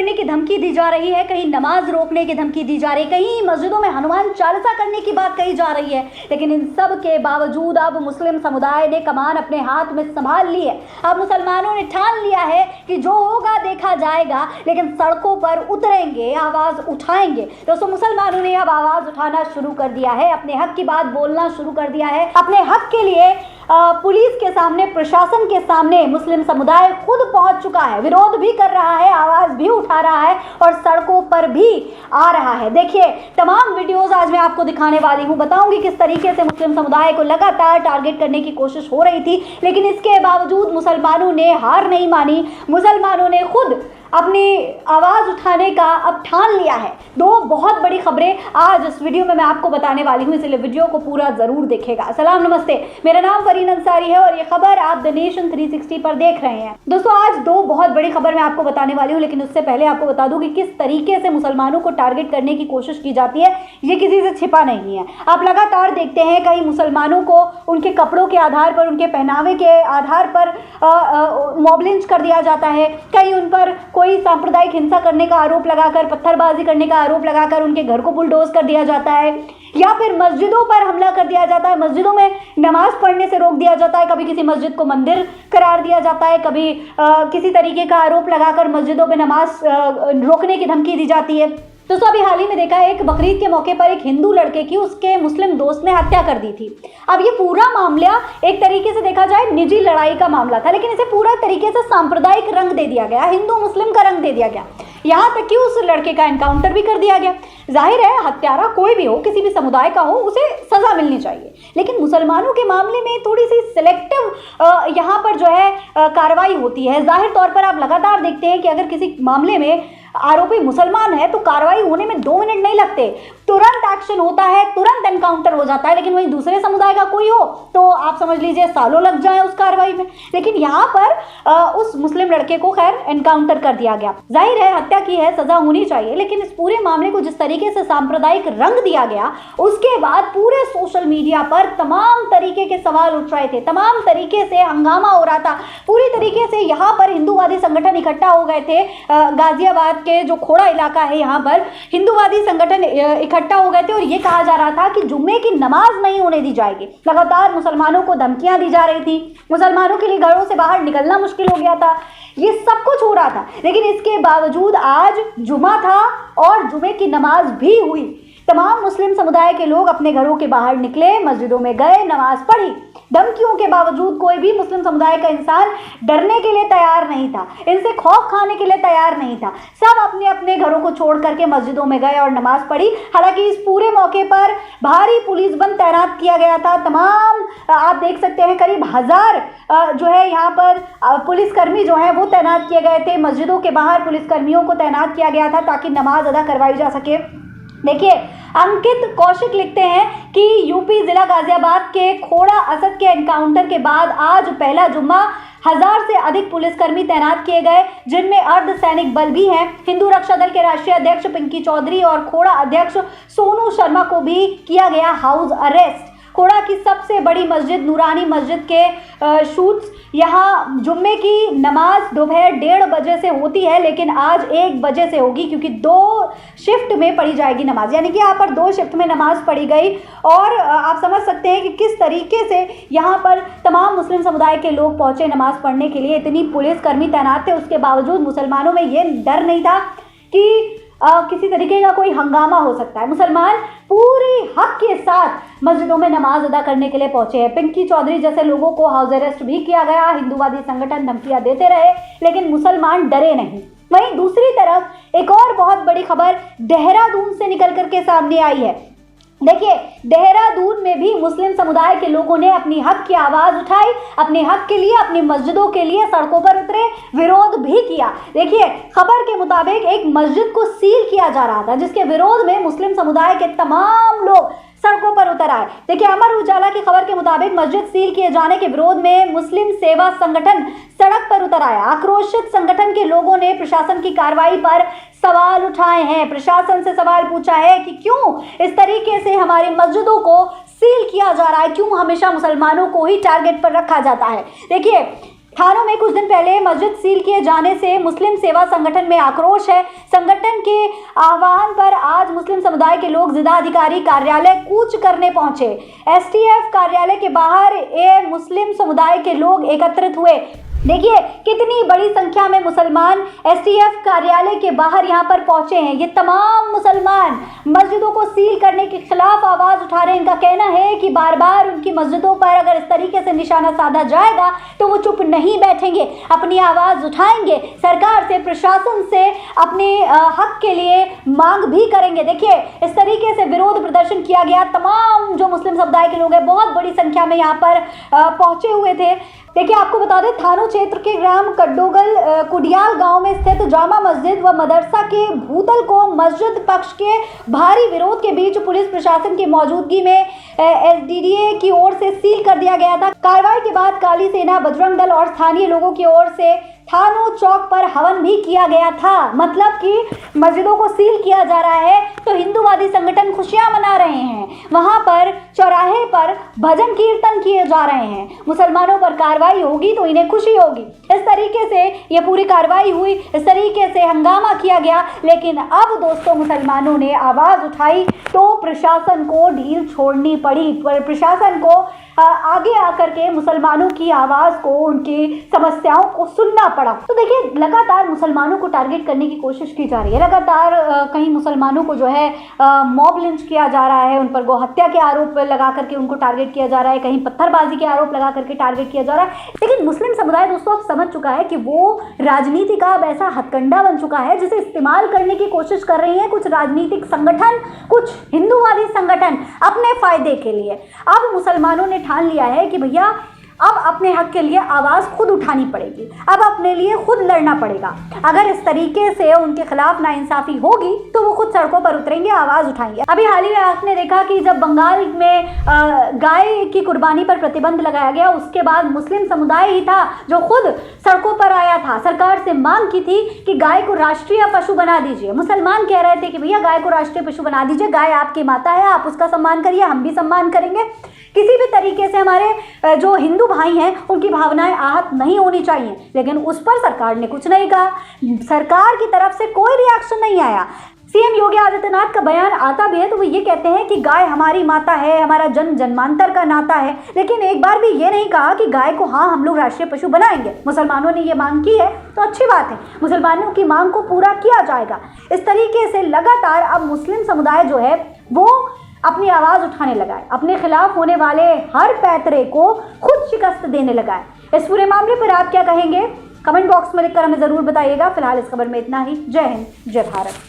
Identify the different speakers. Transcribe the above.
Speaker 1: करने की धमकी दी जा रही है, कहीं नमाज रोकने की धमकी दी जा रही है, कहीं मस्जिदों में हनुमान चालीसा करने की बात कही जा रही है। लेकिन इन सब के बावजूद अब मुस्लिम समुदाय ने कमान अपने हाथ में संभाल ली है। अब मुसलमानों ने ठान लिया है कि जो होगा देखा जाएगा, लेकिन सड़कों पर उतरेंगे, आवाज़ उठाएंगे। दोस्तों, मुसलमानों ने अब आवाज़ उठाना शुरू कर दिया है, अपने हक की बात बोलना शुरू कर दिया है। अपने हक के लिए पुलिस के सामने, प्रशासन के सामने मुस्लिम समुदाय खुद पहुंच चुका है, विरोध भी कर रहा है, आवाज़ भी उठा रहा है और सड़कों पर भी आ रहा है। देखिए, तमाम वीडियोस आज मैं आपको दिखाने वाली हूं, बताऊंगी किस तरीके से मुस्लिम समुदाय को लगातार टारगेट करने की कोशिश हो रही थी, लेकिन इसके बावजूद मुसलमानों ने हार नहीं मानी। मुसलमानों ने खुद अपनी आवाज़ उठाने का अब ठान लिया है। दो बहुत बड़ी खबरें आज इस वीडियो में मैं आपको बताने वाली हूं, इसलिए वीडियो को पूरा ज़रूर देखिएगा। सलाम, नमस्ते, मेरा नाम फरीन अंसारी है और ये खबर आप द नेशन 360 पर देख रहे हैं। दोस्तों, आज दो बहुत बड़ी खबर मैं आपको बताने वाली हूँ, लेकिन उससे पहले आपको बता दूं कि किस तरीके से मुसलमानों को टारगेट करने की कोशिश की जाती है, ये किसी से छिपा नहीं है। आप लगातार देखते हैं कई मुसलमानों को उनके कपड़ों के आधार पर, उनके पहनावे के आधार पर मॉब लिंच कर दिया जाता है, कहीं उन पर कोई सांप्रदायिक हिंसा करने का आरोप लगाकर, पत्थरबाजी करने का आरोप लगाकर उनके घर को बुलडोज कर दिया जाता है, या फिर मस्जिदों पर हमला कर दिया जाता है, मस्जिदों में नमाज पढ़ने से रोक दिया जाता है, कभी किसी मस्जिद को मंदिर करार दिया जाता है, कभी किसी तरीके का आरोप लगाकर मस्जिदों में नमाज रोकने की धमकी दी जाती है। दोस्तों, अभी हाल ही में देखा है, एक बकरीद के मौके पर एक हिंदू लड़के की उसके मुस्लिम दोस्त ने हत्या कर दी थी। अब ये पूरा मामला एक तरीके से देखा जाए निजी लड़ाई का मामला था, लेकिन इसे पूरा तरीके से सांप्रदायिक रंग दे दिया गया, हिंदू मुस्लिम का रंग दे दिया गया, यहाँ तक कि उस लड़के का एनकाउंटर भी कर दिया गया। जाहिर है, हत्यारा कोई भी हो, किसी भी समुदाय का हो, उसे सजा मिलनी चाहिए, लेकिन मुसलमानों के मामले में थोड़ी सी सिलेक्टिव यहाँ पर जो है कार्रवाई होती है। जाहिर तौर पर आप लगातार देखते हैं कि अगर किसी मामले में आरोपी मुसलमान है तो कार्रवाई होने में 2 मिनट नहीं लगते, तुरंत एक्शन होता है, तुरंत एनकाउंटर हो जाता है। लेकिन वहीं दूसरे समुदाय का कोई हो तो आप समझ लीजिए सालों लग जाए उस कार्रवाई में। लेकिन यहाँ पर उस मुस्लिम लड़के को खैर एनकाउंटर कर दिया गया। जाहिर है, हत्या की है, सजा होनी चाहिए, लेकिन इस पूरे मामले को जिस तरीके से सांप्रदायिक रंग दिया गया, उसके बाद पूरे सोशल मीडिया पर तमाम तरीके के सवाल उठ रहे थे, तमाम तरीके से हंगामा हो रहा था। पूरी तरीके से यहाँ पर हिंदूवादी संगठन इकट्ठा हो गए थे। गाजियाबाद के जो खोड़ा इलाका है, यहाँ पर हिंदूवादी संगठन इकट्ठा हो गए थे और ये कहा जा रहा था कि जुम्मे की नमाज नहीं होने दी जाएगी। लगातार मुसलमानों को धमकियां दी जा रही थी, मुसलमानों के लिए घरों से बाहर निकलना मुश्किल हो गया था, ये सब कुछ हो रहा था। लेकिन इसके बावजूद आज जुमा था और जुमे की नमाज भी हुई। तमाम मुस्लिम समुदाय के लोग अपने घरों के बाहर निकले, मस्जिदों में गए, नमाज पढ़ी। धमकियों के बावजूद कोई भी मुस्लिम समुदाय का इंसान डरने के लिए तैयार नहीं था, इनसे खौफ खाने के लिए तैयार नहीं था। सब अपने अपने घरों को छोड़ करके मस्जिदों में गए और नमाज पढ़ी। हालांकि इस पूरे मौके पर भारी पुलिस बल तैनात किया गया था। तमाम आप देख सकते हैं करीब 1000 जो है यहाँ पर पुलिसकर्मी जो है वो तैनात किए गए थे। मस्जिदों के बाहर पुलिसकर्मियों को तैनात किया गया था ताकि नमाज अदा करवाई जा सके। देखिए, अंकित कौशिक लिखते हैं कि यूपी जिला गाजियाबाद के खोड़ा असद के एनकाउंटर के बाद आज पहला जुम्मा 1000 से अधिक पुलिसकर्मी तैनात किए गए, जिनमें अर्धसैनिक बल भी हैं। हिंदू रक्षा दल के राष्ट्रीय अध्यक्ष पिंकी चौधरी और खोड़ा अध्यक्ष सोनू शर्मा को भी किया गया हाउस अरेस्ट। खोड़ा की सबसे बड़ी मस्जिद नूरानी मस्जिद के शूट्स यहाँ जुम्मे की नमाज दोपहर 1:30 बजे से होती है, लेकिन आज 1 बजे से होगी, क्योंकि 2 शिफ्ट में पढ़ी जाएगी नमाज। यानी कि यहाँ पर 2 शिफ्ट में नमाज पढ़ी गई। और आप समझ सकते हैं कि किस तरीके से यहाँ पर तमाम मुस्लिम समुदाय के लोग पहुँचे नमाज पढ़ने के लिए। इतनी पुलिसकर्मी तैनात थे, उसके बावजूद मुसलमानों में ये डर नहीं था कि किसी तरीके का कोई हंगामा हो सकता है। मुसलमान पूरी हक के साथ मस्जिदों में नमाज अदा करने के लिए पहुंचे हैं। पिंकी चौधरी जैसे लोगों को हाउस अरेस्ट भी किया गया। हिंदूवादी संगठन धमकियां देते रहे, लेकिन मुसलमान डरे नहीं। वहीं दूसरी तरफ एक और बहुत बड़ी खबर देहरादून से निकल करके सामने आई है। देखिए, देहरादून में भी मुस्लिम समुदाय के लोगों ने अपनी हक की आवाज़ उठाई, अपने हक के लिए, अपनी मस्जिदों के लिए सड़कों पर उतरे, विरोध भी किया। देखिए, खबर के मुताबिक एक मस्जिद को सील किया जा रहा था, जिसके विरोध में मुस्लिम समुदाय के तमाम लोग सड़कों पर उतर आए। देखिए, अमर उजाला की खबर के मुताबिक मस्जिद सील किए जाने के विरोध में मुस्लिम सेवा संगठन सड़क पर उतर आया। आक्रोशित संगठन के लोगों ने प्रशासन की कार्रवाई पर सवाल उठाए हैं। प्रशासन से सवाल पूछा है कि क्यों इस तरीके से हमारी मस्जिदों को सील किया जा रहा है, क्यों हमेशा मुसलमानों को ही टारगेट पर रखा जाता है। देखिए, थानों में कुछ दिन पहले मस्जिद सील किए जाने से मुस्लिम सेवा संगठन में आक्रोश है। संगठन के आह्वान पर आज मुस्लिम समुदाय के लोग जिलाधिकारी कार्यालय कूच करने पहुंचे। एसटीएफ कार्यालय के बाहर मुस्लिम समुदाय के लोग एकत्रित हुए। देखिए कितनी बड़ी संख्या में मुसलमान एसटीएफ कार्यालय के बाहर यहाँ पर पहुंचे हैं। ये तमाम मुसलमान मस्जिदों को सील करने के खिलाफ आवाज उठा रहे हैं। इनका कहना है कि बार बार उनकी मस्जिदों पर अगर इस तरीके से निशाना साधा जाएगा तो वो चुप नहीं बैठेंगे, अपनी आवाज उठाएंगे, सरकार से, प्रशासन से अपने हक के लिए मांग भी करेंगे। देखिए इस तरीके से विरोध प्रदर्शन किया गया। तमाम जो मुस्लिम समुदाय के लोग हैं बहुत बड़ी संख्या में यहाँ पर पहुंचे हुए थे। देखिए आपको बता दें, थानों क्षेत्र के ग्राम कड्डोगल कुडियाल गांव में स्थित जामा मस्जिद व मदरसा के भूतल को मस्जिद पक्ष के भारी विरोध के बीच पुलिस प्रशासन की मौजूदगी में एसडीडीए की ओर से सील कर दिया गया था। कार्रवाई के बाद काली सेना, बजरंग दल और स्थानीय लोगों की ओर से थानों चौक पर हवन भी किया गया था। मतलब कि मस्जिदों को सील किया जा रहा है तो हिंदूवादी संगठन खुशियां मना रहे हैं। वहां पर चौराहे पर भजन कीर्तन किए जा रहे हैं। मुसलमानों पर कार्रवाई होगी तो इन्हें खुशी होगी। इस तरीके से ये पूरी कार्रवाई हुई, इस तरीके से हंगामा किया गया। लेकिन अब दोस्तों मुसलमानों ने आवाज उठाई तो प्रशासन को ढील छोड़नी पड़ी। प्रशासन को आगे आकर के मुसलमानों की आवाज़ को, उनकी समस्याओं को सुनना पड़ा। तो देखिए लगातार मुसलमानों को टारगेट करने की कोशिश की जा रही है। लगातार कहीं मुसलमानों को जो है मॉब लिंच किया जा रहा है, उन पर गोहत्या के आरोप लगा करके उनको टारगेट किया जा रहा है, कहीं पत्थरबाजी के आरोप लगा करके टारगेट किया जा रहा है। लेकिन मुस्लिम समुदाय दोस्तों अब समझ चुका है कि वो राजनीति का अब ऐसा हथकंडा बन चुका है जिसे इस्तेमाल करने की कोशिश कर रही है कुछ राजनीतिक संगठन, कुछ हिंदूवादी संगठन अपने फायदे के लिए। अब मुसलमानों ने ठान लिया है कि भैया अब अपने हक के लिए आवाज़ खुद उठानी पड़ेगी, अब अपने लिए खुद लड़ना पड़ेगा। अगर इस तरीके से उनके खिलाफ नाइंसाफ़ी होगी तो वो खुद सड़कों पर उतरेंगे, आवाज़ उठाएंगे। अभी हाल ही में आपने देखा कि जब बंगाल में गाय की कुर्बानी पर प्रतिबंध लगाया गया, उसके बाद मुस्लिम समुदाय ही था जो खुद सड़कों पर आया था, सरकार से मांग की थी कि गाय को राष्ट्रीय पशु बना दीजिए। मुसलमान कह रहे थे कि भैया गाय को राष्ट्रीय पशु बना दीजिए, गाय आपकी माता है, आप उसका सम्मान करिए, हम भी सम्मान करेंगे। किसी भी तरीके से हमारे जो हिंदू भाई हैं उनकी भावनाएं आहत नहीं होनी चाहिए। लेकिन उस पर सरकार ने कुछ नहीं कहा, सरकार की तरफ से कोई रिएक्शन नहीं आया। सीएम योगी आदित्यनाथ का बयान आता भी है तो वो ये कहते हैं कि गाय हमारी माता है, हमारा जन्म जन्मांतर का नाता है, लेकिन एक बार भी ये नहीं कहा कि गाय को हाँ हम लोग राष्ट्रीय पशु बनाएंगे। मुसलमानों ने ये मांग की है तो अच्छी बात है, मुसलमानों की मांग को पूरा किया जाएगा। इस तरीके से लगातार अब मुस्लिम समुदाय जो है वो अपनी आवाज़ उठाने लगा है, अपने खिलाफ होने वाले हर पैतरे को खुद शिकस्त देने लगा है। इस पूरे मामले पर आप क्या कहेंगे? कमेंट बॉक्स में लिखकर हमें ज़रूर बताइएगा। फिलहाल इस खबर में इतना ही। जय हिंद, जय भारत।